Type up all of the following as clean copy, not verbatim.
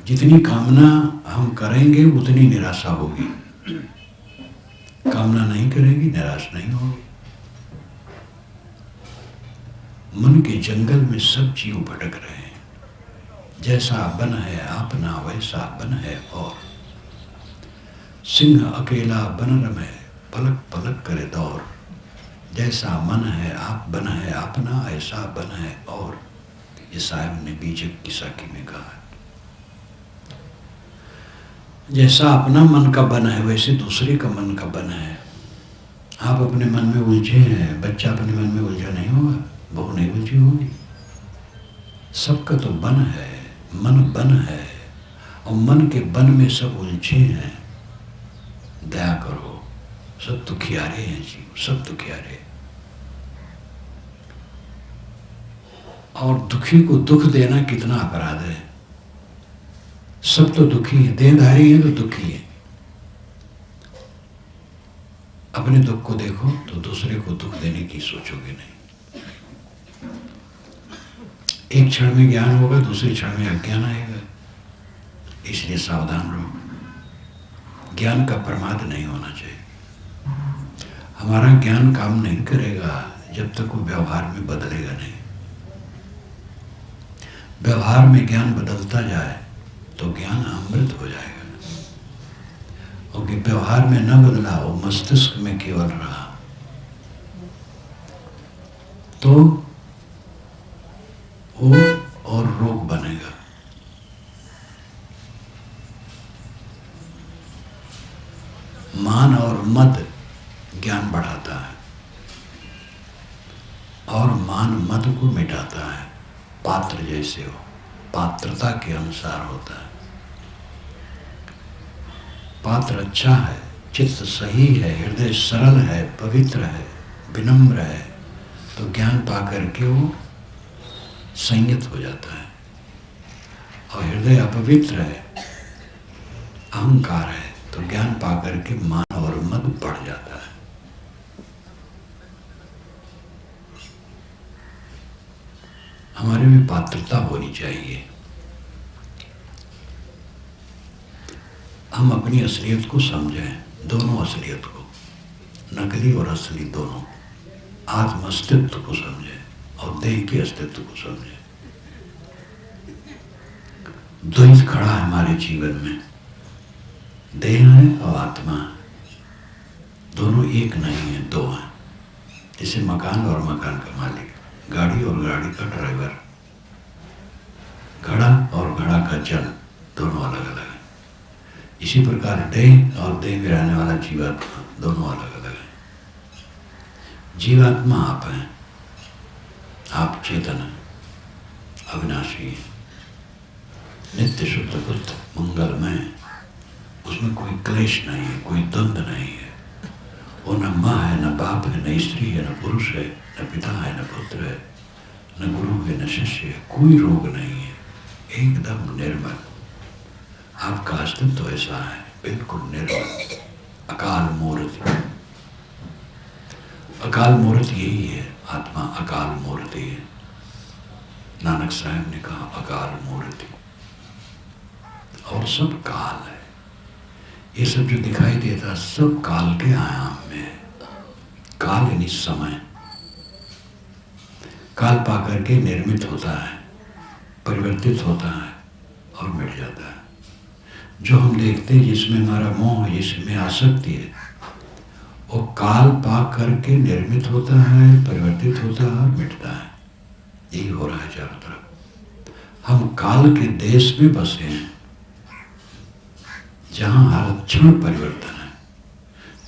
जितनी कामना हम करेंगे उतनी निराशा होगी, कामना नहीं करेंगे निराश नहीं होगी। मन के जंगल में सब जीव भटक रहे हैं, जैसा बन है आपना वैसा बन है और। सिंह अकेला बन रमे पलक पलक करे दौर, जैसा मन है आप बन है अपना ऐसा बन है और। ये साहब ने बीजक की साखी में कहा है, जैसा अपना मन का बन है वैसे दूसरे का मन का बन है। आप अपने मन में उलझे हैं, बच्चा अपने मन में उलझा नहीं होगा, बहू नहीं उलझी होगी। सबका तो बन है, मन बन है, और मन के बन में सब उलझे हैं। दया करो, सब दुखियारे हैं जीव, सब दुखियारे। और दुखी को दुख देना कितना अपराध है। सब तो दुखी है, देहधारी है तो दुखी है। अपने दुख को देखो तो दूसरे को दुख देने की सोचोगे नहीं। एक क्षण में ज्ञान होगा, दूसरे क्षण में अज्ञान आएगा, इसलिए सावधान रहो। ज्ञान का प्रमाद नहीं होना चाहिए। हमारा ज्ञान काम नहीं करेगा जब तक वो व्यवहार में बदलेगा नहीं। व्यवहार में ज्ञान बदलता जाए तो ज्ञान अमृत हो जाएगा, और कि व्यवहार में न बदला, वो मस्तिष्क में केवल रहा तो वो और रोग बनेगा। मान और मद ज्ञान बढ़ाता है और मान मद को मिटाता है। पात्र जैसे हो, पात्रता के अनुसार होता है। पात्र अच्छा है, चित्त सही है, हृदय सरल है, पवित्र है, विनम्र है, तो ज्ञान पाकर के वो संयत हो जाता है। और हृदय अपवित्र है, अहंकार है, तो ज्ञान पाकर के मान और मद बढ़ जाता है। हमारे में पात्रता होनी चाहिए। हम अपनी असलियत को समझें, दोनों असलियत को, नकली और असली दोनों। आत्म अस्तित्व को समझें और देह के अस्तित्व को समझें। द्वैत खड़ा है हमारे जीवन में, देह है और आत्मा है, दोनों एक नहीं है, दो हैं। जैसे मकान और मकान का मालिक, गाड़ी और गाड़ी का ड्राइवर, घड़ा और घड़ा का जल, दोनों अलग अलग है। इसी प्रकार देह और देह में रहने वाला जीवात्मा, दोनों अलग अलग है। जीवात्मा आप हैं, आप चेतन हैं, अविनाशी है, नित्य शुद्ध बुद्ध मंगलमय, उसमें कोई क्लेश नहीं है, कोई द्वंद्व नहीं है। वो न माँ है, न बाप है, न स्त्री है, न पुरुष है, न पिता है, न पुत्र है, न गुरु है, न शिष्य है। कोई रोग नहीं है, एकदम निर्मल। आपका अस्तित्व ऐसा है, बिल्कुल निर्मल, अकाल मूर्ति। अकाल मूर्ति यही है, आत्मा अकाल मूर्ति है। नानक साहब ने कहा अकाल मूर्ति। और सब काल है, ये सब जो दिखाई देता सब काल के आयाम में है। काल यानी समय, काल पाकर के निर्मित होता है, परिवर्तित होता है और मिट जाता है। जो हम देखते हैं, जिसमें हमारा मोह है, जिसमें आसक्ति है, वो काल पा करके निर्मित होता है, परिवर्तित होता है और मिटता है। यही हो रहा है चारों तरफ। हम काल के देश में बसे हैं, जहाँ हर क्षण परिवर्तन है,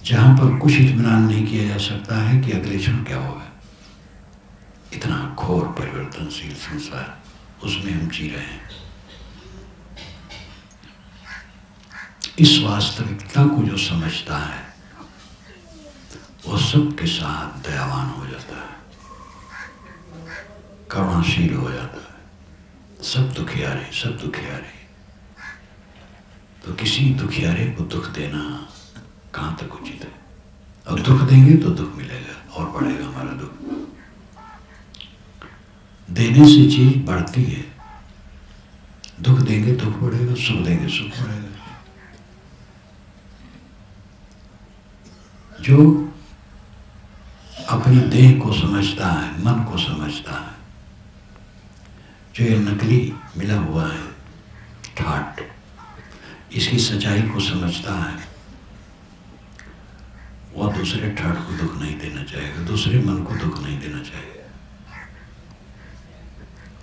जहाँ पर कुछ इत्मीनान नहीं किया जा सकता है कि अगले क्षण क्या होगा। इतना घोर परिवर्तनशील संसार, उसमें हम जी रहे हैं। इस वास्तविकता को जो समझता है वो सबके साथ दयावान हो जाता है, करुणाशील हो जाता है। सब दुखियारे, सब दुखियारे। तो किसी दुखियारे को दुख देना कहाँ तक उचित है? और दुख देंगे तो दुख मिलेगा और बढ़ेगा हमारा दुख। देने से चीज बढ़ती है, दुख देंगे दुख बढ़ेगा, सुख देंगे सुख बढ़ेगा। जो अपनी देह को समझता है, मन को समझता है, जो ये नकली मिला हुआ है ठाट, इसकी सच्चाई को समझता है, वह दूसरे ठाट को दुख नहीं देना चाहेगा, दूसरे मन को दुख नहीं देना चाहेगा।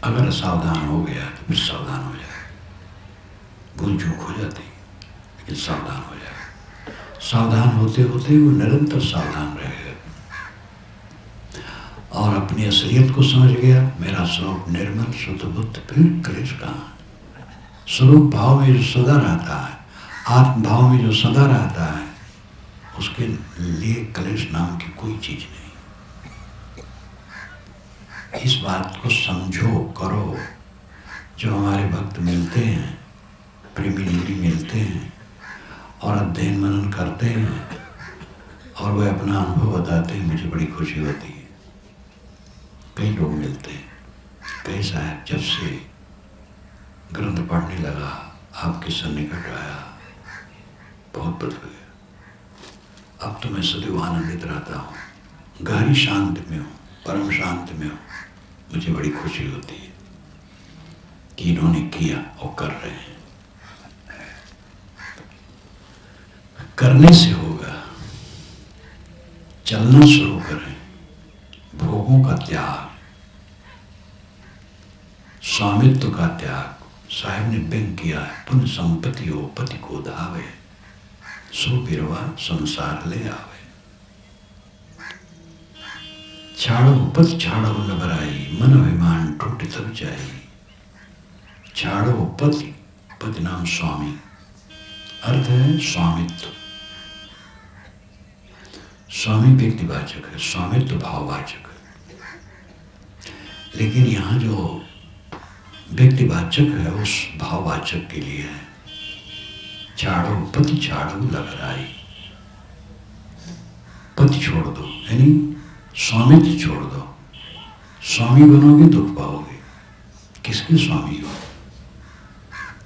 अगर सावधान हो गया तो फिर सावधान हो जाए, भूल चूक हो जाती लेकिन सावधान हो जाए। सावधान होते होते वो निरंतर सावधान रहेगा और अपनी असलियत को समझ गया। मेरा स्वरूप निर्मल शुद्ध बुद्ध, फिर क्लेश कहाँ। स्वरूप भाव में जो सदा रहता है, आत्म भाव में जो सदा रहता है, उसके लिए क्लेश नाम की कोई चीज नहीं। इस बात को समझो, करो। जो हमारे भक्त मिलते हैं, प्रेमी निधि मिलते हैं और अध्ययन मनन करते हैं और वे अपना अनुभव बताते हैं, मुझे बड़ी खुशी होती है। कई लोग मिलते हैं, कई साहब जब से ग्रंथ पढ़ने लगा, आपके सन्निकट आया, बहुत बदल गया। अब तो मैं सदैव आनंदित रहता हूँ, गहरी शांति में हूँ, परम शांति में हूँ। मुझे बड़ी खुशी होती है कि इन्होंने किया और कर रहे हैं। करने से होगा, चलना शुरू करें। भोगों का त्याग, स्वामित्व का त्याग। साहब ने व्यंग किया है, पुण्य संपत्ति हो पति को धावे, सो बिरवा संसार ले आवे। छाड़ो पति छाड़ो न भराई, मन अभिमान टूट तब जाई। छाड़ो पति, पति नाम स्वामी, अर्थ है स्वामित्व। स्वामी व्यक्तिवाचक है, स्वामित्व भाववाचक है। लेकिन यहाँ जो व्यक्तिवाचक है उस भाववाचक के लिए है। छाड़ो पति छाड़ो लग रही, पति छोड़ दो, यानी स्वामित्व छोड़ दो। स्वामी बनोगे दुख पाओगे। किसके स्वामी हो?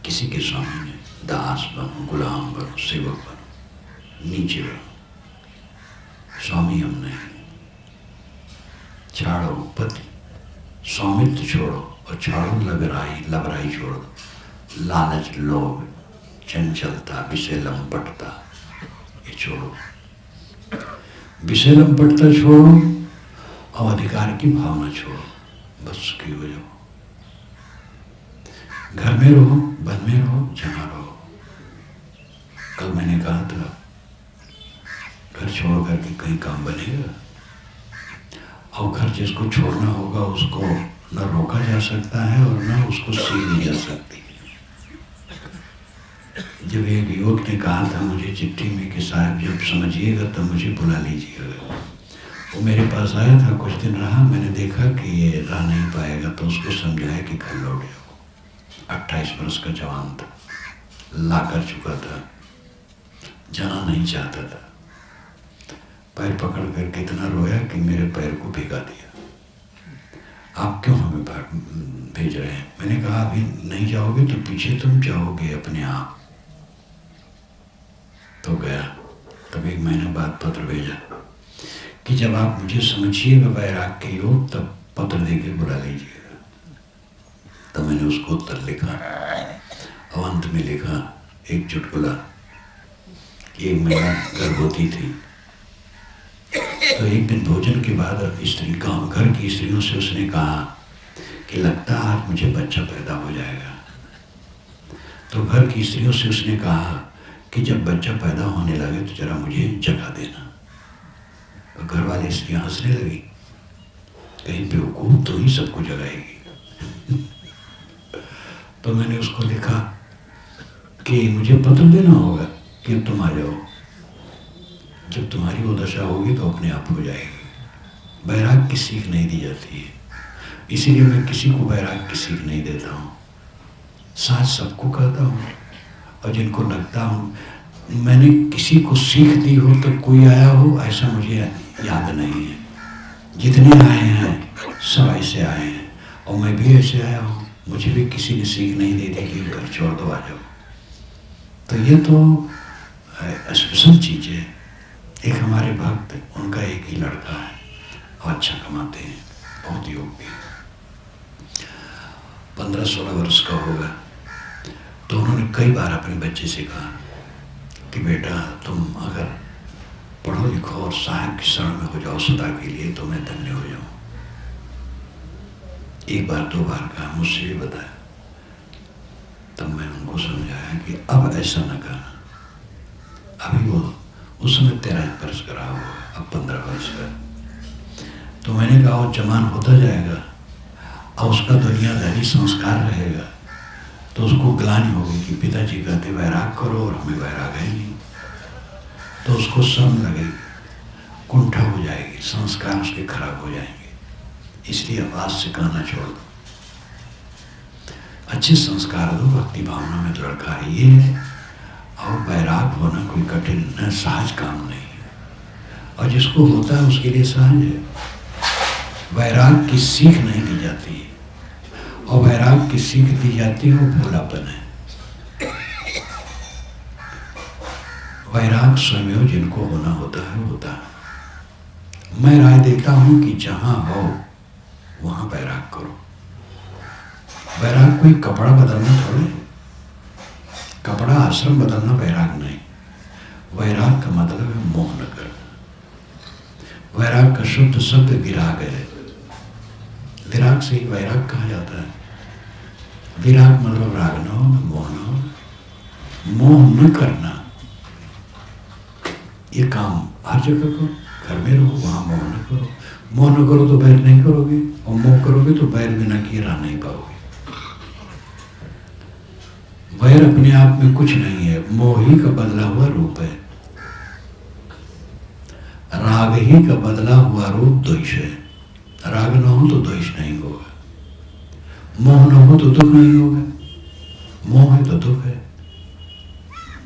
किसी के स्वामी नहीं। दास बनो, गुलाम बनो, सेवक बनो, नीचे बनो, स्वामी हम नहीं। छाड़ो पति, स्वामित्व छोड़ो और छाड़ो लबराई छोड़ दो। लालच, लोभ, चंचलता, विषय लंपटता, ये छोड़ो। विषय लंपटता छोड़ो और अधिकार की भावना छोड़ो, बस की हो जाओ। घर में रहो, वन में रहो, जहाँ रहो। कल मैंने कहा था, घर छोड़ करके कहीं काम बनेगा? और घर जिसको छोड़ना होगा उसको न रोका जा सकता है और न उसको सीखी जा सकती। जब एक युवक ने कहा था मुझे चिट्ठी में कि साहब जब समझिएगा तब मुझे बुला लीजिएगा, वो मेरे पास आया था, कुछ दिन रहा, मैंने देखा कि ये रह नहीं पाएगा तो उसको समझाया कि घर लौट जाओ। 28 वर्ष का जवान था, ला कर चुका था, जाना नहीं चाहता था। पैर पकड़ कर कितना रोया कि मेरे पैर को भिगा दिया। आप क्यों हमें भेज रहे हैं? मैंने कहा अभी नहीं जाओगे तो पीछे तुम जाओगे अपने आप। तो गया। तब 1 महीना बाद पत्र भेजा कि जब आप मुझे समझिएगा वैराग के योग तब पत्र देके बुला लीजिएगा। तो मैंने उसको उत्तर लिखा और अंत में लिखा एक चुटकुला कि 1 महीना गर्भवती थी। तो एक दिन भोजन के बाद घर की स्त्रियों से उसने कहा कि लगता है आज मुझे बच्चा पैदा हो जाएगा। तो घर की स्त्रियों से उसने कहा कि जब बच्चा पैदा होने लगे तो जरा मुझे जगा देना। तो घर वाली स्त्रियां हंसने लगी, कहीं बेवकूफ तो ही सबको जगाएगी। तो मैंने उसको लिखा कि मुझे पत्र देना होगा कि तुम आ जाओ, जब तुम्हारी वो दशा होगी तो अपने आप हो जाएगी। वैराग की सीख नहीं दी जाती है, इसीलिए मैं किसी को वैराग की सीख नहीं देता हूँ। साथ सबको कहता हूँ और जिनको लगता हूँ मैंने किसी को सीख दी हो तो कोई आया हो ऐसा मुझे याद नहीं है। जितने आए हैं सब ऐसे आए हैं और मैं भी ऐसे आया हूँ। मुझे भी किसी ने सीख नहीं दी थी कि घर छोड़ दो आ जाओ। तो ये तो स्पेशल चीज़ है। एक हमारे भक्त, उनका एक ही लड़का है और अच्छा कमाते हैं, बहुत योग्य, 15-16 वर्ष का होगा। तो उन्होंने कई बार अपने बच्चे से कहा कि बेटा तुम अगर पढ़ो लिखो और साहब की शरण में हो जाओ सदा के लिए तो मैं धन्य हो जाऊं। एक बार 2 बार कहा, मुझसे भी बताया। तब मैं उनको समझाया कि अब ऐसा न करना। अभी वो उस समय 13 वर्ष का रहा हुआ, अब 15 वर्ष का। तो मैंने कहा वो जवान होता जाएगा और उसका दुनियादारी संस्कार रहेगा तो उसको ग्लानि होगी कि पिताजी कहते वैराग करो और हमें वैराग है नहीं। तो उसको शर्म लगेगी, कुंठा हो जाएगी, संस्कार उसके खराब हो जाएंगे। इसलिए आवाज से कहना छोड़ दो, अच्छे संस्कार दो, भक्ति भावना में लड़का है ये है। और वैराग होना कोई कठिन न सहज काम नहीं है, और जिसको होता है उसके लिए सहज है। वैराग की सीख नहीं दी जाती है, और वैराग की सीख दी जाती है वो भोलापन है। वैराग स्वयं जिनको होना होता है होता है। मैं राय देता हूं कि जहां हो वहां वैराग करो। वैराग कोई कपड़ा बदलना थोड़े, कपड़ा आश्रम बदलना वैराग नहीं। वैराग का मतलब है मोह न करना। वैराग का शुद्ध शब्द विराग है। विराग से ही वैराग कहा जाता है। विराग मतलब राग न हो, मोह न हो, मोह न करना। ये काम हर जगह करो, घर में रहो वहां मोह न करो। मोह न करो तो बैर नहीं करोगे, और मोह करोगे तो बैर बिना किए रह नहीं पाओगे। वैर अपने आप में कुछ नहीं है, मोह ही का बदला हुआ रूप है। राग ही का बदला हुआ रूप द्वेष है। राग न हो तो द्वेष नहीं होगा, मोह न हो तो दुख नहीं होगा। मोह है तो दुख है।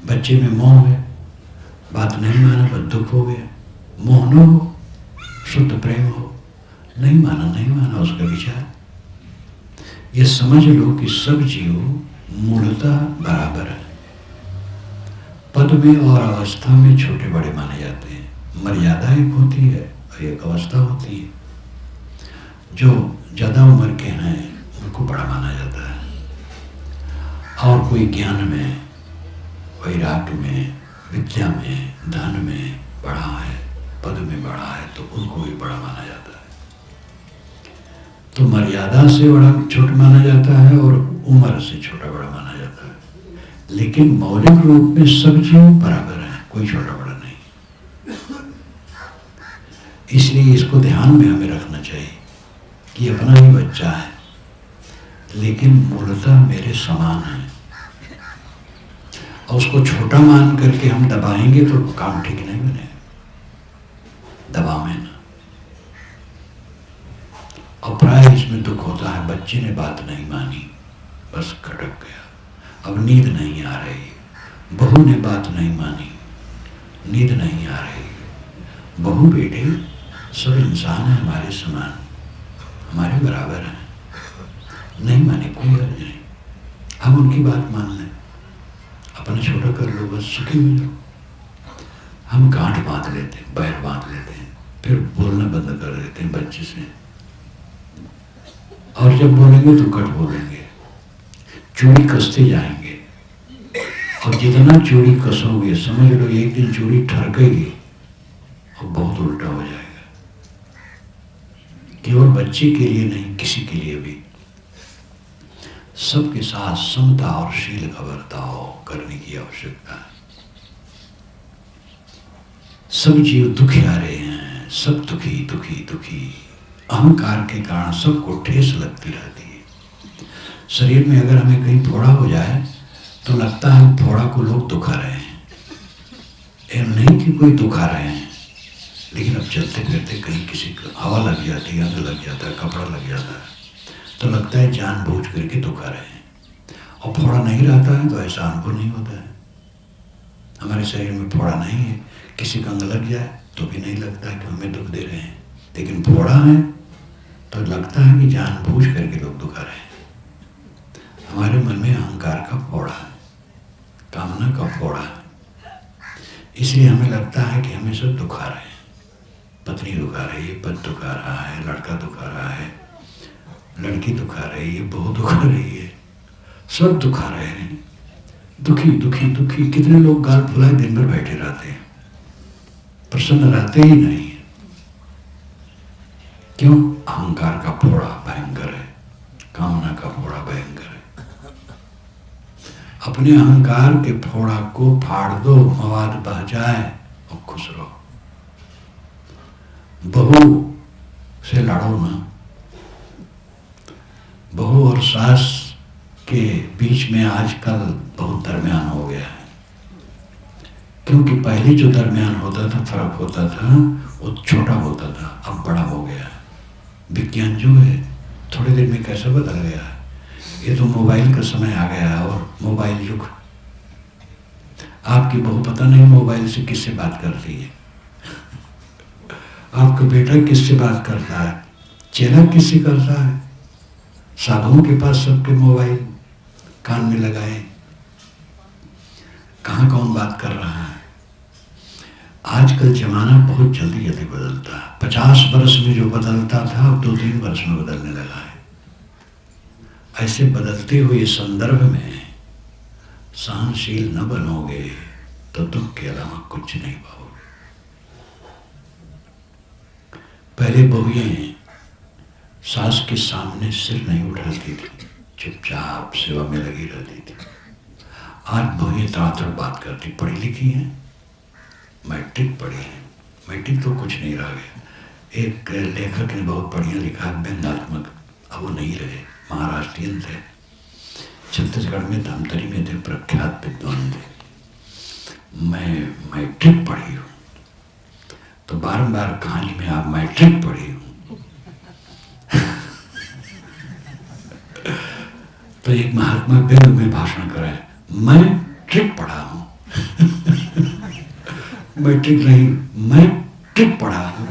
बच्चे में मोह है, बात नहीं माना पर दुख हो गया। मोह न हो, शुद्ध प्रेम हो, नहीं माना उसका विचार। ये समझ लो कि सब जीव मूलतः बराबर है। पद में और अवस्था में छोटे बड़े माने जाते हैं। मर्यादा एक होती है और एक अवस्था होती है। जो ज्यादा उम्र के हैं उनको बड़ा माना जाता है, और कोई ज्ञान में, वैराग्य में, विद्या में, धन में बड़ा है, पद में बड़ा है तो उनको भी बड़ा माना जाता है। तो मर्यादा से बड़ा छोटा माना जाता है और उम्र से छोटा बड़ा माना जाता है। लेकिन मौलिक रूप में सब जीव बराबर हैं, कोई छोटा बड़ा नहीं। इसलिए इसको ध्यान में हमें रखना चाहिए कि अपना ही बच्चा है लेकिन मूलतः मेरे समान है। और उसको छोटा मान करके हम दबाएंगे तो काम ठीक नहीं बनेगा। दबावे ना। और प्राय इसमें दुख होता है, बच्चे ने बात नहीं मानी, बस खटक गया, अब नींद नहीं आ रही। बहू ने बात नहीं मानी, नींद नहीं आ रही। बहू बेटे सब इंसान है, हमारे समान, हमारे बराबर हैं, नहीं माने कोई हर्ज नहीं। हम उनकी बात मान लें, अपना छोटा कर लो, बस सुखी हो जाओ। हम गांठ बांध लेते हैं, बैर बांध लेते हैं, फिर बोलना बंद कर देते हैं बच्चे से, और जब बोलेंगे तो कट बोलेंगे, चूड़ी कसते जाएंगे। और जितना चूड़ी कसोगे समझ लो एक दिन चूड़ी ठरकेगी और बहुत उल्टा हो जाएगा। केवल बच्चे के लिए नहीं, किसी के लिए भी सबके साथ समता और शील का बर्ताव करने की आवश्यकता है। सब जीव दुखियारे हैं, सब दुखी दुखी दुखी। अहंकार के कारण सबको ठेस लगती रहती है। शरीर में अगर हमें कहीं फोड़ा हो जाए तो लगता है फोड़ा को लोग दुखा रहे हैं। ऐसा नहीं कि कोई दुखा रहे हैं, लेकिन अब चलते फिरते कहीं किसी को हवा लग जाती है, अंग लग जाता है, कपड़ा लग जाता है तो लगता है जानबूझ करके दुखा रहे हैं। और फोड़ा नहीं रहता है तो ऐसा अनुभव नहीं होता है। हमारे शरीर में फोड़ा नहीं है, किसी का अंग लग जाए तो भी नहीं लगता है कि हमें दुख दे रहे हैं, लेकिन फोड़ा है तो लगता है कि जानबूझ करके लोग दुखा रहे हैं। हमारे मन में अहंकार का फोड़ा है, कामना का फोड़ा है। इसलिए हमें लगता है कि हमें सब दुखा रहे हैं। पत्नी दुखा रही है, पति दुखा रहा है, लड़का दुखा रहा है, लड़की दुखा रही है, बहू दुखा रही है, सब दुखा रहे हैं। दुखी दुखी दुखी। कितने लोग गाल फुलाए दिन भर बैठे रहते हैं, प्रसन्न रहते ही नहीं। क्यों? अहंकार का फोड़ा भयंकर है, कामना का फोड़ा भयंकर है। अपने अहंकार के फोड़ा को फाड़ दो, मवाद बह जाए और खुश रहो। बहू से लड़ो ना। बहू और सास के बीच में आजकल बहुत दरमियान हो गया है, क्योंकि पहले जो दरमियान होता था, फर्क होता था, वो छोटा होता था, अब बड़ा हो गया है। विज्ञान जो है थोड़ी देर में कैसे बदल गया है। ये तो मोबाइल का समय आ गया है और मोबाइल युग। आपकी बहू पता नहीं मोबाइल से किससे बात करती है, आपका बेटा किससे बात करता है, चेला किससे करता है। साधुओं के पास सबके मोबाइल कान में लगाए, कहाँ कौन बात कर रहा है। आजकल जमाना बहुत जल्दी जल्दी बदलता है। 50 वर्ष में जो बदलता था अब 2-3 वर्ष में बदलने लगा है। ऐसे बदलते हुए संदर्भ में सहनशील न बनोगे तो दुख के अलावा कुछ नहीं पाओगे। पहले बहुएं सास के सामने सिर नहीं उठाती थी, चुपचाप सेवा में लगी रहती थी। आज बहुएं तड़ातड़ बात करती। पढ़ी लिखी हैं, मैट्रिक पढ़ी है, मैट्रिक तो कुछ नहीं रह गया। एक लेखक ने बहुत बढ़िया लिखा, व्यंग्यात्मक, अब वो नहीं रहे, महाराष्ट्रियन थे, छत्तीसगढ़ में धमतरी में थे, प्रख्यात विद्वान थे। मैं मैट्रिक पढ़ी हूँ, तो बारंबार कहानी में आप मैट्रिक पढ़ी हूँ। तो एक महात्मा वेद में भाषण कराए, मैं ट्रिक पढ़ा हूँ। मैट्रिक नहीं, मैं ट्रिक पढ़ा हूँ।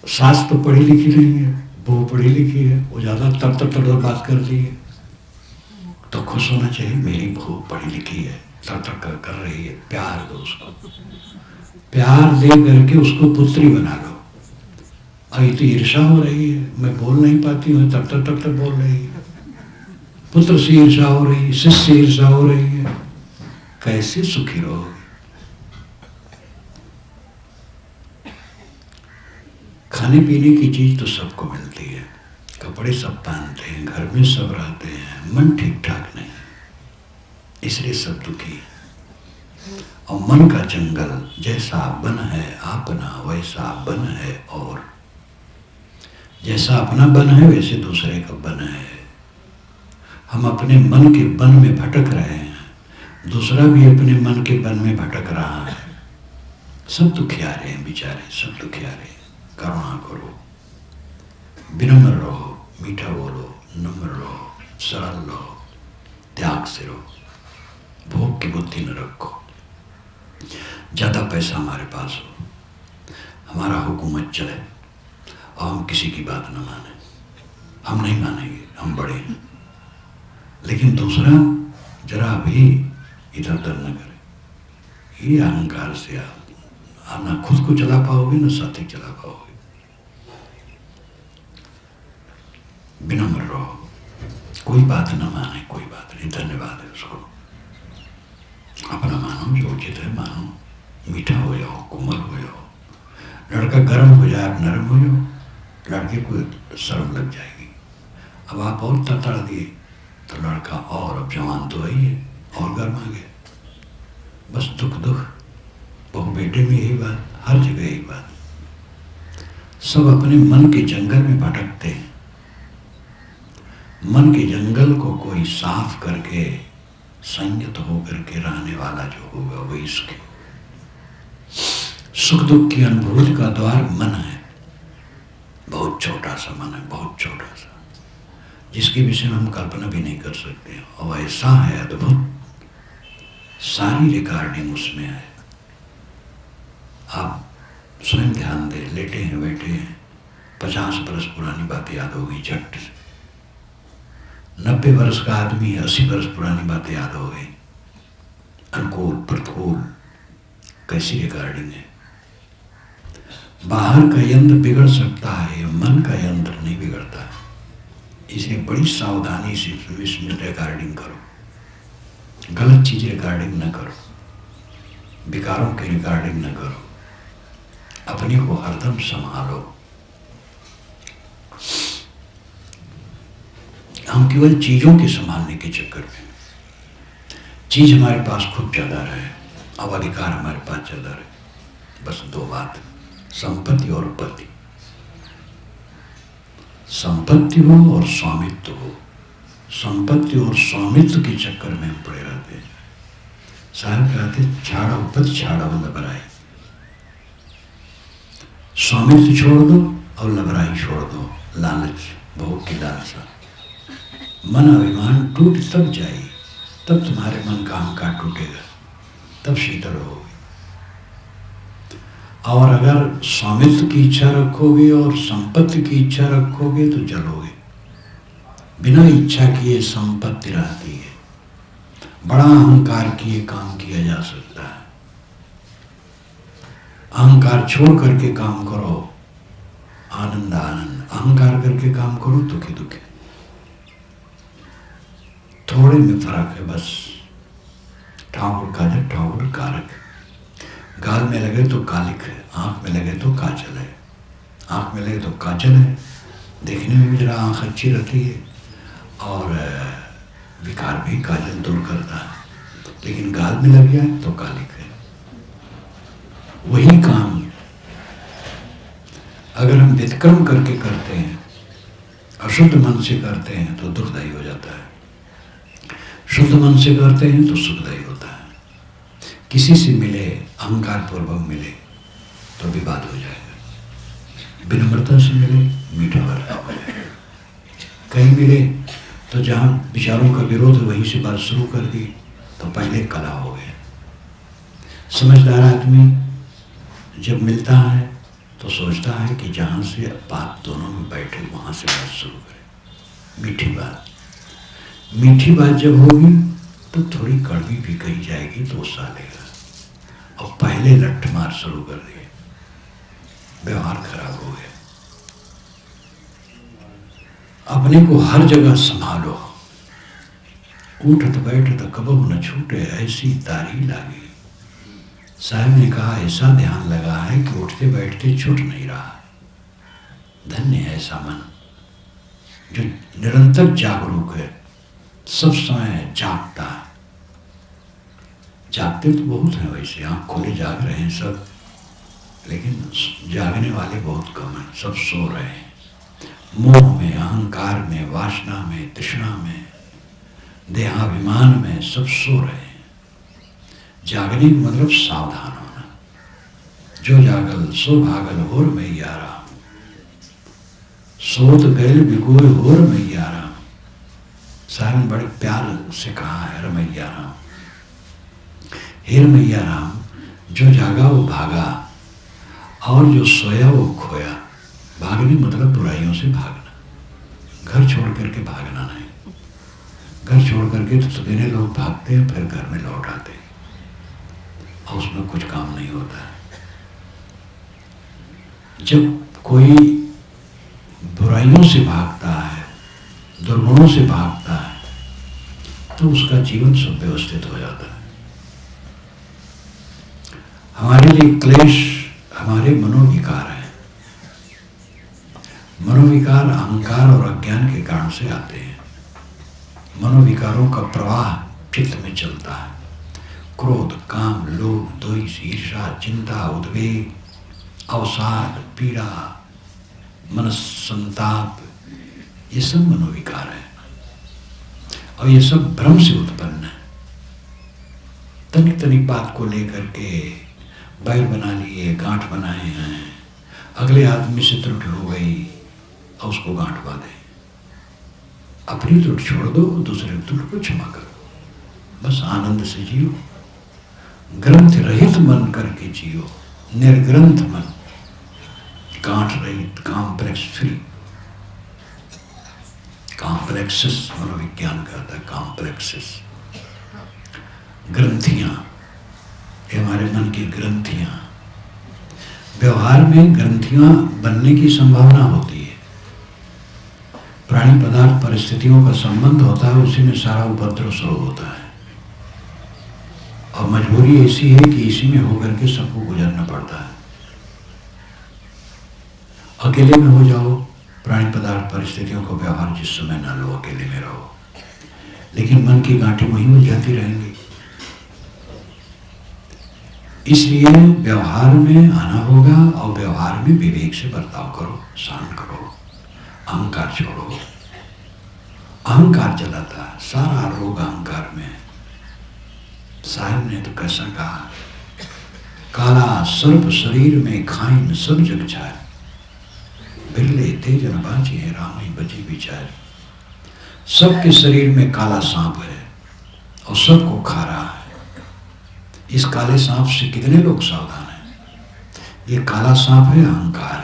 सास तो पढ़ी लिखी नहीं है, वो पढ़ी लिखी है, वो ज्यादा तड़ बात कर रही है। तो खुश होना चाहिए, मेरी बहू पढ़ी लिखी है, तड़ कर रही है। प्यार दो उसको, प्यार दे करके उसको पुत्री बना लो। अभी तो ईर्षा हो रही है, मैं बोल नहीं पाती हूँ, तब बोल रही है। पुत्र से ईर्षा हो रही है, शिष्य से ईर्षा हो रही है, कैसे सुखी रहोगे। खाने पीने की चीज तो सबको मिलती है, कपड़े सब पहनते हैं, घर में सब रहते हैं, मन ठीक ठाक नहीं, इसलिए सब दुखी। और मन का जंगल जैसा बन है अपना, वैसा बन है और, जैसा अपना बन है वैसे दूसरे का बन है। हम अपने मन के बन में भटक रहे हैं, दूसरा भी अपने मन के बन में भटक रहा है। सब दुखियारे हैं बेचारे, सब दुखियारे। करुणा करो, विनम्र रहो, मीठा बोलो, नम्र रहो, सरल रहो, त्याग से रहो, भोग की बुद्धि न रखो। ज्यादा पैसा हमारे पास हो, हमारा हुकूमत चले और हम किसी की बात न माने, हम नहीं मानेंगे, हम बड़े हैं। लेकिन दूसरा जरा भी इधर उधर न करे। ये अहंकार से आप ना खुद को चला पाओगे, ना साथी चला पाओगे। विनम्र रहो, कोई बात न माने, कोई बात नहीं, धन्यवाद है उसको, अपना मानो, जो उचित है मानो, मीठा हो जाओ, कोमल हो जाओ। लड़का गर्म हो जाए आप नरम हो जाओ, लड़के को शर्म लग जाएगी। अब आप और तड़ दिए तो लड़का और, अब जवान तो है ही, और गर्म आ गया। बस दुख दुख, बहू बेटे में यही बात, हर जगह यही बात। सब अपने मन के जंगल में भटकते हैं। मन के जंगल को कोई साफ करके संयत होकर के रहने वाला जो होगा वही सुखी। सुख दुख की अनुभूति का द्वार मन है, बहुत छोटा सा मन है, बहुत छोटा सा, जिसके विषय में हम कल्पना भी नहीं कर सकते। और ऐसा है अद्भुत, सारी रिकॉर्डिंग उसमें है। आप स्वयं ध्यान दें, लेटे हैं बैठे हैं, 50 बरस पुरानी बात याद होगी झट से। 90 वर्ष का आदमी 80 वर्ष पुरानी बातें याद हो गई। अनुकूल प्रतिकूल कैसी रिकॉर्डिंग है। बाहर का यंत्र बिगड़ सकता है, मन का यंत्र नहीं बिगड़ता है। इसलिए बड़ी सावधानी से इसमें रिकॉर्डिंग करो, गलत चीज रिकॉर्डिंग न करो, विकारों की रिकॉर्डिंग न करो, अपने को हरदम संभालो। हम केवल चीजों के संभालने के चक्कर में, चीज हमारे पास खूब ज्यादा रहे, अब अधिकार हमारे पास ज्यादा रहे। बस दो बात, संपत्ति और पति। संपत्ति हो और स्वामित्व हो। संपत्ति और स्वामित्व के चक्कर में हम पड़े रहते हैं। साहब कहते छाड़ो पति छाड़ो लबराई। स्वामित्व छोड़ दो और लबराई छोड़ दो, लालच, भोग की लालसा। मन अभिमान टूट तब जाए, तब तुम्हारे मन का अहंकार टूटेगा, तब शीतल होगी। और अगर स्वामित्व की इच्छा रखोगे और संपत्ति की इच्छा रखोगे तो जलोगे। बिना इच्छा किए संपत्ति रहती है, बड़ा अहंकार किए काम किया जा सकता है। अहंकार छोड़ करके काम करो, आनंद आनंद। अहंकार करके काम करो, दुखी दुखी। थोड़े में फर्क है बस। ठाकुर काजल ठाकुर कारक। गाल में लगे तो कालिक है, आंख में लगे तो काजल है। आंख में लगे तो काजल है, देखने में भी जरा आंख अच्छी रहती है और विकार भी काजल दूर करता है। लेकिन गाल में लग जाए तो कालिक है। वही काम अगर हम व्यतिक्रम करके करते हैं, अशुद्ध मन से करते हैं तो दुर्दायी हो जाता है। शुद्ध मन से करते हैं तो सुखदायी होता है। किसी से मिले, अहंकार पूर्वक मिले तो विवाद हो जाएगा। विनम्रता से मिले, मीठा बर्ताव हो जाएगा। कहीं मिले तो जहाँ विचारों का विरोध है वहीं से बात शुरू कर दी तो पहले कला हो गया। समझदार आदमी जब मिलता है तो सोचता है कि जहाँ से बात दोनों में बैठे वहाँ से बात शुरू करें। मीठी बात, मीठी बात जब होगी तो थोड़ी कड़वी भी कही जाएगी तो गुस्सा लेगा। और पहले लठ मार शुरू कर दिए, व्यवहार खराब हो गया। अपने को हर जगह संभालो। उठत बैठत कबहू न छूटे, ऐसी तारी लागी। साहब ने कहा ऐसा ध्यान लगा है कि उठते बैठते छूट नहीं रहा। धन्य है ऐसा मन जो निरंतर जागरूक है, सब समय जागता है। जागते तो बहुत हैं वैसे, आँख खोले जाग रहे हैं सब, लेकिन जागने वाले बहुत कम हैं। सब सो रहे हैं, मोह में, अहंकार में, वासना में, तृष्णा में, देहाभिमान में, सब सो रहे हैं। जागने का मतलब सावधान होना। जो जागल सो भागल होर मैया राम, सोत गैल बिगोय होर मैया राम। साहब ने बड़े प्यार से कहा है रमैया राम, हे रमैया राम। जो जागा वो भागा और जो सोया वो खोया। भागने मतलब बुराइयों से भागना, घर छोड़ करके भागना नहीं। घर छोड़ करके तो सवेरे लोग भागते हैं, फिर घर में लौट आते हैं और उसमें कुछ काम नहीं होता है। जब कोई बुराइयों से भागता है, दुर्गुणों से भागता है तो उसका जीवन सुव्यवस्थित हो जाता है। हमारे लिए क्लेश हमारे मनोविकार है। मनोविकार अहंकार और अज्ञान के कारण से आते हैं। मनोविकारों का प्रवाह चित्त में चलता है। क्रोध, काम, लोभ, द्वेष, ईर्ष्या, चिंता, उद्वेग, अवसाद, पीड़ा, मनस्संताप, ये सब मनोविकार है और ये सब भ्रम से उत्पन्न है। तनिक तनिक बात को लेकर के बैर बना लिए, गांठ बनाए हैं। अगले आदमी से त्रुटि हो गई और उसको गांठ बांधे। अपनी त्रुटि छोड़ दो, दूसरे की त्रुटि को क्षमा करो। बस आनंद से जियो, ग्रंथ रहित मन करके जियो। निर्ग्रंथ मन, गांठ रहित, काम प्रेस फ्री। कॉम्प्लेक्सेस मनोविज्ञान कहता है, कॉम्प्लेक्सेस, ग्रंथियां, ये हमारे मन की ग्रंथियां। व्यवहार में ग्रंथियां बनने की संभावना होती है। प्राणी पदार्थ परिस्थितियों का संबंध होता है, उसी में सारा उपद्रव शुरू होता है। और मजबूरी ऐसी है कि इसी में होकर के सबको गुजरना पड़ता है। अकेले में हो जाओ, प्राणी पदार्थ परिस्थितियों को व्यवहार जिस समय ना लो, अकेले में रहो, लेकिन मन की गांठें वहीं उलझाती रहेंगी। इसलिए व्यवहार में आना होगा और व्यवहार में विवेक से बर्ताव करो, शांत करो, अहंकार छोड़ो। अहंकार जलाता है, सारा रोग अहंकार में। साहब ने तो कैसा कहा, काला सर्प शरीर में खाइन सब जग छाए, बिरले तेजन बाजी है राम ही बची विचार। सबके शरीर में काला सांप है और सबको खा रहा है। इस काले सांप से कितने लोग सावधान हैं? ये काला सांप है अहंकार।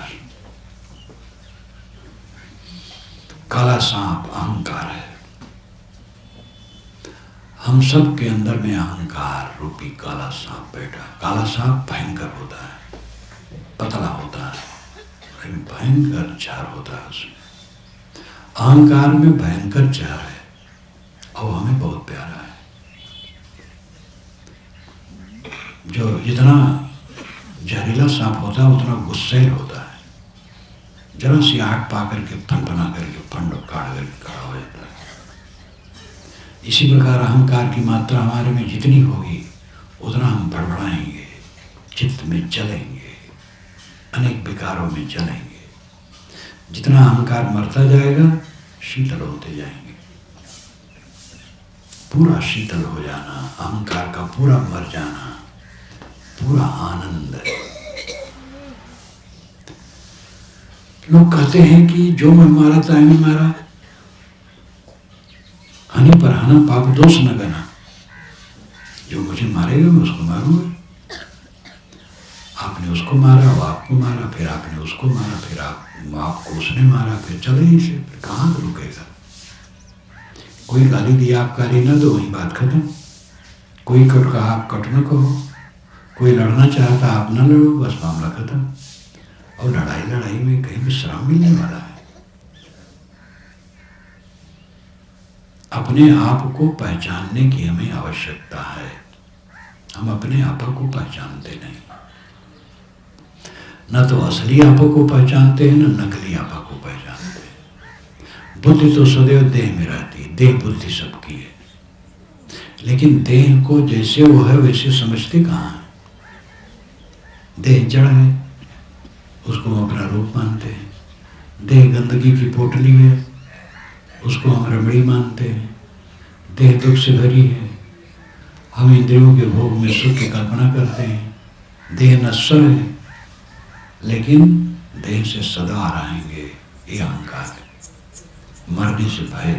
काला सांप अहंकार है। हम सब के अंदर में अहंकार रूपी काला सांप बैठा। काला सांप भयंकर होता है, पतला होता है, लेकिन भयंकर जार होता है उसमें। अहंकार में भयंकर जार है और हमें बहुत प्यारा है। जो जितना जहरीला सांप होता है उतना गुस्सैल होता है। जरा सी आग पा करके फनफना करके फंड काट करके खड़ा हो जाता है। इसी प्रकार अहंकार की मात्रा हमारे में जितनी होगी उतना हम बड़बड़ाएंगे, चित्त में जलेंगे, अनेक विकारों में जलेंगे। जितना अहंकार मरता जाएगा शीतल होते जाएंगे। पूरा शीतल हो जाना, अहंकार का पूरा मर जाना, पूरा आनंद है। लोग कहते हैं कि जो मैं मारा ताय में मारा, हनी पर हना पाप दोष न गना। जो मुझे मारेगा मैं उसको मारूंगा। आपने उसको मारा, वो आपको मारा, फिर आपने उसको मारा, फिर आपको उसने मारा, फिर चले ही से, फिर कहाँ रुकेगा? कोई गाली दिया आप गाली न दो, वही बात खत्म। कोई कट कहा आप कट न कहो, कोई लड़ना चाहता आप न लड़ो, बस मामला खत्म। और लड़ाई में कहीं विश्राम मिलने वाला है? अपने आप को पहचानने की हमें आवश्यकता है। हम अपने आप को पहचानते नहीं, न तो असली आप को पहचानते हैं, न नकली आप को पहचानते हैं। बुद्धि तो सदैव देह में रहती है, देह बुद्धि सबकी है, लेकिन देह को जैसे वो है वैसे समझते कहाँ है? देह जड़ है, उसको हम अपना रूप मानते हैं। देह गंदगी की पोटली है, उसको हम रमणी मानते हैं। देह दुख से भरी है, हम इंद्रियों के भोग में सुख की कल्पना करते हैं। देह नश्वर है, लेकिन देह से सदा रहेंगे, ये अहंकार है। मरने से भय,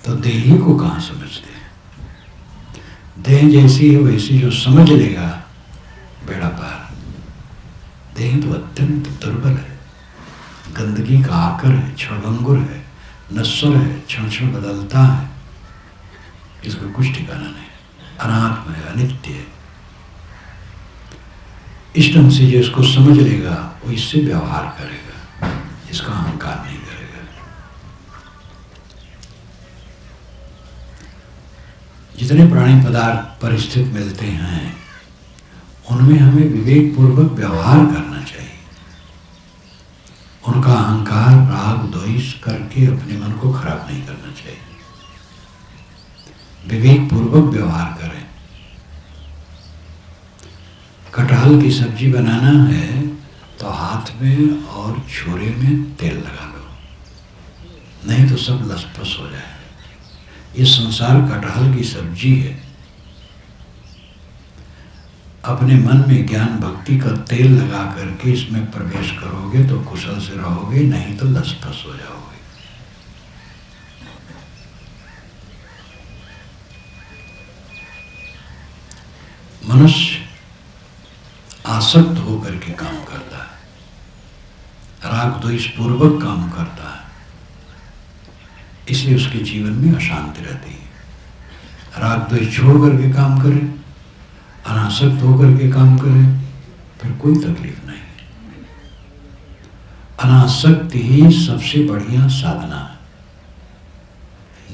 तो देही को कहाँ समझते हैं? देह जैसी है वैसी जो समझ लेगा बेड़ा पार। देह तो अत्यंत दुर्बल है, गंदगी का आकर है, क्षणभंगुर है, नश्वर है, क्षण क्षण बदलता है, इसका कुछ ठिकाना नहीं, अनात्म है, अनित्य है। इस ढंग से जो इसको समझ लेगा वो इससे व्यवहार करेगा, इसका अहंकार नहीं करेगा। जितने प्राणी पदार्थ परिस्थिति मिलते हैं उनमें हमें विवेक पूर्वक व्यवहार करना चाहिए। उनका अहंकार राग द्वेष करके अपने मन को खराब नहीं करना चाहिए। विवेक पूर्वक व्यवहार करें। कटहल की सब्जी बनाना है तो हाथ में और छुरे में तेल लगा लो, नहीं तो सब लसपस हो जाए। ये संसार कटहल की सब्जी है। अपने मन में ज्ञान भक्ति का तेल लगा करके इसमें प्रवेश करोगे तो कुशल से रहोगे, नहीं तो लसपस हो जाओगे। मनुष्य आसक्त होकर के काम करता है, राग द्वेष पूर्वक काम करता है, इसलिए उसके जीवन में अशांति रहती है। राग द्वेष छोड़ करके काम करे, अनासक्त होकर के काम करे, फिर कोई तकलीफ नहीं। अनासक्ति ही सबसे बढ़िया साधना है।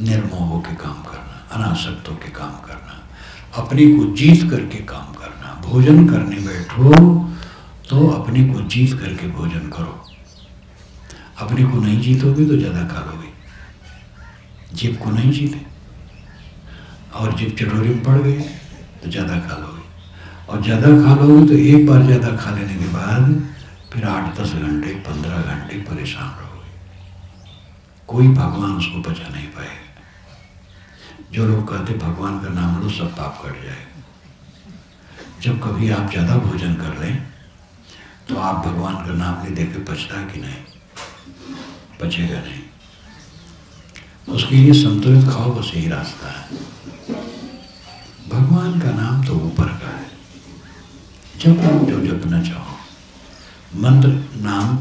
निर्मोह होकर काम करना, अनासक्त होकर काम करना, अपने को जीत करके काम करना। भोजन करने बैठो तो अपने को जीत करके भोजन करो। अपने को नहीं जीतोगे तो ज्यादा खा लोगे। जीभ को नहीं जीते और जीभ चटोरी में पड़ गई तो ज्यादा खा लोगे, और ज्यादा खा लोगे तो एक बार ज्यादा खा लेने के बाद फिर 8-10 घंटे 15 घंटे परेशान रहोगे। कोई भगवान उसको बचा नहीं पाएगा। जो लोग कहते भगवान का नाम लो सब पाप कट जाएगा, जब कभी आप ज्यादा भोजन कर लें तो आप भगवान का नाम ले देकर पछता कि नहीं? पचेगा नहीं। उसके लिए संतुलित खाओ, बस यही रास्ता है। भगवान का नाम तो ऊपर का है, जब जो जपना चाहो। मंत्र नाम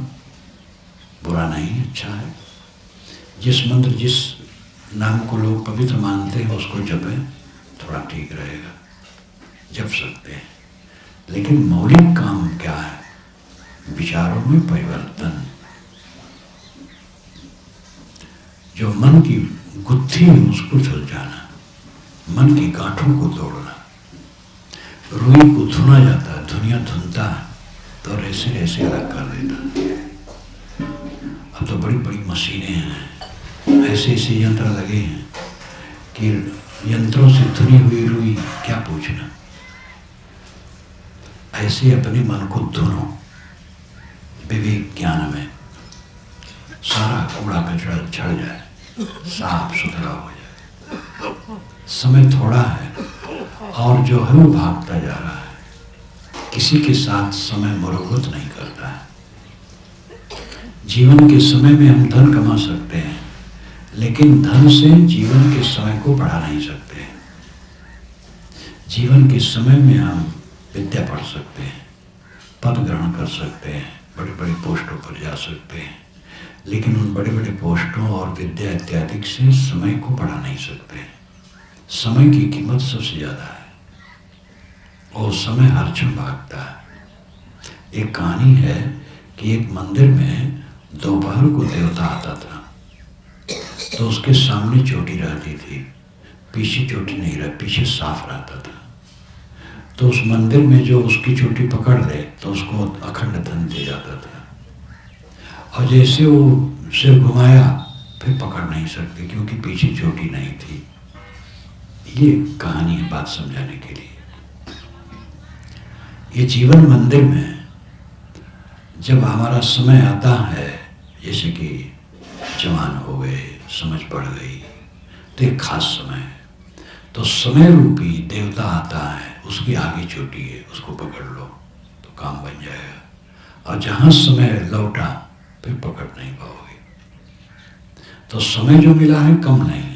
बुरा नहीं, अच्छा है। जिस मंत्र जिस नाम को लोग पवित्र मानते हैं उसको जपें, थोड़ा ठीक रहेगा, जप सकते हैं। लेकिन मौलिक काम क्या है? विचारों में परिवर्तन। जो मन की गुत्थी है उसको सुलझाना, मन की गांठों को तोड़ना। रुई को धुना जाता है, धुनिया धुनता है तो रेसे रेसे अलग कर देता है। अब तो बड़ी बड़ी मशीनें हैं, ऐसे ऐसे यंत्र लगे हैं कि यंत्रों से धुनी हुई रुई क्या पूछना। ऐसे अपने मन को धुनो विवेक ज्ञान में, सारा कूड़ा कचरा झड़ जाए, साफ सुथरा हो जाए। समय थोड़ा है और जो है वो भागता जा रहा है। किसी के साथ समय मुरुवत नहीं करता है। जीवन के समय में हम धन कमा सकते हैं, लेकिन धन से जीवन के समय को बढ़ा नहीं सकते। जीवन के समय में हम विद्या पढ़ सकते हैं, पद ग्रहण कर सकते हैं, बड़े बड़े पोस्टों पर जा सकते हैं, लेकिन उन बड़े बड़े पोस्टों और विद्या इत्यादि से समय को बढ़ा नहीं सकते। समय की कीमत सबसे ज्यादा है और समय हर क्षण भागता है। एक कहानी है कि एक मंदिर में दोपहर को देवता आता था, तो उसके सामने चोटी रहती थी, पीछे चोटी नहीं रह, पीछे साफ रहता था। तो उस मंदिर में जो उसकी चोटी पकड़ ले तो उसको अखंड धन दे जाता था, और जैसे वो सिर घुमाया फिर पकड़ नहीं सकते क्योंकि पीछे चोटी नहीं थी। ये कहानी है बात समझाने के लिए। ये जीवन मंदिर में जब हमारा समय आता है, जैसे कि जवान हो गए, समझ बढ़ गई, तो एक खास समय है, तो समय रूपी देवता आता है, उसकी आगे चोटी है, उसको पकड़ लो तो काम बन जाएगा। और जहां समय लौटा फिर पकड़ नहीं पाओगे। तो समय जो मिला है कम नहीं,